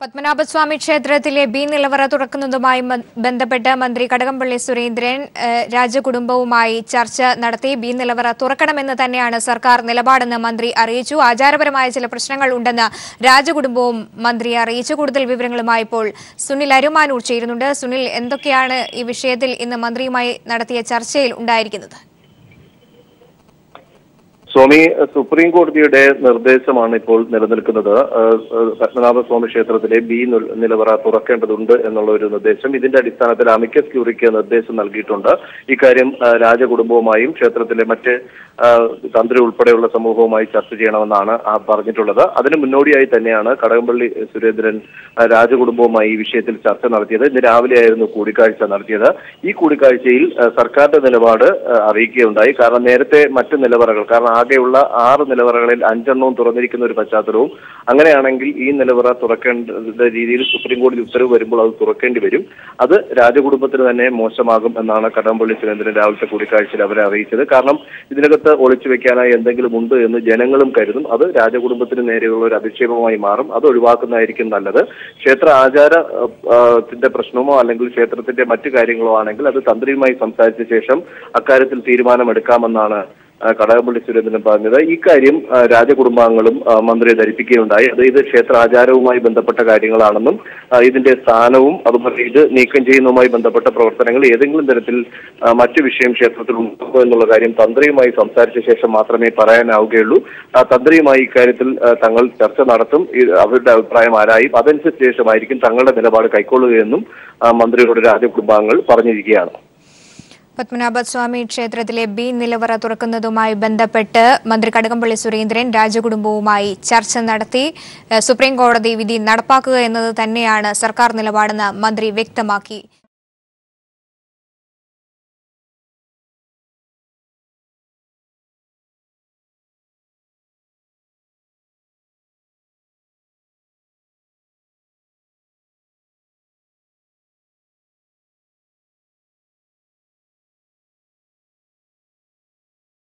പത്മനാഭസ്വാമി ക്ഷേത്രത്തിലെ ബി നിലവറ തുറക്കുന്നതുമായി ബന്ധപ്പെട്ട് മന്ത്രി കടകംപള്ളി സുരേന്ദ്രൻ രാജകുടുംബവുമായി ചർച്ച നടത്തി. ബി നിലവറ തുറക്കണമെന്ന് തന്നെയാണ് സർക്കാർ നിലപാടെന്ന് മന്ത്രി അറിയിച്ചു. ആചാരപരമായ ചില പ്രശ്നങ്ങൾ ഉണ്ടെന്ന് രാജകുടുംബവും മന്ത്രിയെ അറിയിച്ചു. കൂടുതൽ വിവരങ്ങളുമായി ഇപ്പോൾ സുനിൽ അരുമാനൂർ ചേരുന്നുണ്ട്. സുനിൽ, എന്തൊക്കെയാണ് ഈ വിഷയത്തിൽ ഇന്ന് മന്ത്രിയുമായി നടത്തിയ ചർച്ചയിൽ ഉണ്ടായിരിക്കുന്നത്? സ്വാമി, സുപ്രീം കോടതിയുടെ നിർദ്ദേശമാണ് ഇപ്പോൾ നിലനിൽക്കുന്നത്. പത്മനാഭസ്വാമി ക്ഷേത്രത്തിലെ ബി നിലവറ തുറക്കേണ്ടതുണ്ട് എന്നുള്ള ഒരു നിർദ്ദേശം. ഇതിന്റെ അടിസ്ഥാനത്തിൽ അമിക്കസ് ക്യൂറിക്ക് നിർദ്ദേശം നൽകിയിട്ടുണ്ട്. ഇക്കാര്യം രാജകുടുംബവുമായും ക്ഷേത്രത്തിലെ മറ്റ് തന്ത്രി ഉൾപ്പെടെയുള്ള സമൂഹവുമായി ചർച്ച ചെയ്യണമെന്നാണ് പറഞ്ഞിട്ടുള്ളത്. അതിന് മുന്നോടിയായി തന്നെയാണ് കടകംപള്ളി സുരേന്ദ്രൻ രാജകുടുംബവുമായി ഈ വിഷയത്തിൽ ചർച്ച നടത്തിയത്. ഇന്ന് രാവിലെയായിരുന്നു കൂടിക്കാഴ്ച നടത്തിയത്. ഈ കൂടിക്കാഴ്ചയിൽ സർക്കാരിന്റെ നിലപാട് അറിയിക്കുകയുണ്ടായി. കാരണം നേരത്തെ മറ്റ് നിലവറകൾ, കാരണം ആകെയുള്ള 6 നിലവറകളിൽ 5 തുറന്നിരിക്കുന്ന ഒരു പശ്ചാത്തലവും, അങ്ങനെയാണെങ്കിൽ ഈ നിലവറ തുറക്കേണ്ട രീതിയിൽ സുപ്രീം കോടതി ഉത്തരവ് വരുമ്പോൾ അത് തുറക്കേണ്ടി വരും. അത് രാജകുടുംബത്തിന് തന്നെ മോശമാകും എന്നാണ് കടകംപള്ളി സുരേന്ദ്രൻ രാവിലത്തെ കൂടിക്കാഴ്ചയിൽ അവരെ അറിയിച്ചത്. കാരണം ഇതിനകത്ത് ഒളിച്ചു വെക്കാനായി എന്തെങ്കിലും ഉണ്ട് എന്ന് ജനങ്ങളും കരുതും. അത് രാജകുടുംബത്തിന് നേരെയുള്ള ഒരു അധിക്ഷേപമായി മാറും. അത് ഒഴിവാക്കുന്നതായിരിക്കും നല്ലത്. ക്ഷേത്ര ആചാരത്തിന്റെ പ്രശ്നമോ അല്ലെങ്കിൽ ക്ഷേത്രത്തിന്റെ മറ്റു കാര്യങ്ങളോ ആണെങ്കിൽ അത് തന്ത്രിയുമായി സംസാരിച്ച ശേഷം അക്കാര്യത്തിൽ തീരുമാനമെടുക്കാമെന്നാണ് കടകംപള്ളി സുരേന്ദ്രൻ പറഞ്ഞത്. ഇക്കാര്യം രാജകുടുംബാംഗങ്ങളും മന്ത്രിയെ ധരിപ്പിക്കുകയുണ്ടായി. ഇത് ക്ഷേത്ര ആചാരവുമായി ബന്ധപ്പെട്ട കാര്യങ്ങളാണെന്നും ഇതിന്റെ സ്ഥാനവും അതുപോലെ ഇത് നീക്കം ചെയ്യുന്നതുമായി ബന്ധപ്പെട്ട പ്രവർത്തനങ്ങൾ ഏതെങ്കിലും തരത്തിൽ മറ്റു വിഷയം ക്ഷേത്രത്തിൽ ഉണ്ടാകുമോ എന്നുള്ള കാര്യം തന്ത്രിയുമായി സംസാരിച്ച ശേഷം മാത്രമേ പറയാനാവുകയുള്ളൂ. തന്ത്രിയുമായി ഇക്കാര്യത്തിൽ തങ്ങൾ ചർച്ച നടത്തും. അവരുടെ അഭിപ്രായം ആരായും അതനുസരിച്ച് ശേഷമായിരിക്കും തങ്ങളുടെ നിലപാട് കൈക്കൊള്ളുകയെന്നും മന്ത്രിയോട് രാജകുടുംബാംഗങ്ങൾ പറഞ്ഞിരിക്കുകയാണ്. പത്മനാഭസ്വാമി ക്ഷേത്രത്തിലെ ബി നിലവറ തുറക്കുന്നതുമായി ബന്ധപ്പെട്ട് മന്ത്രി കടകംപള്ളി സുരേന്ദ്രൻ രാജകുടുംബവുമായി ചർച്ച നടത്തി. സുപ്രീം കോടതി വിധി നടപ്പാക്കുക എന്നത് തന്നെയാണ് സർക്കാർ നിലപാടെന്ന് മന്ത്രി വ്യക്തമാക്കി.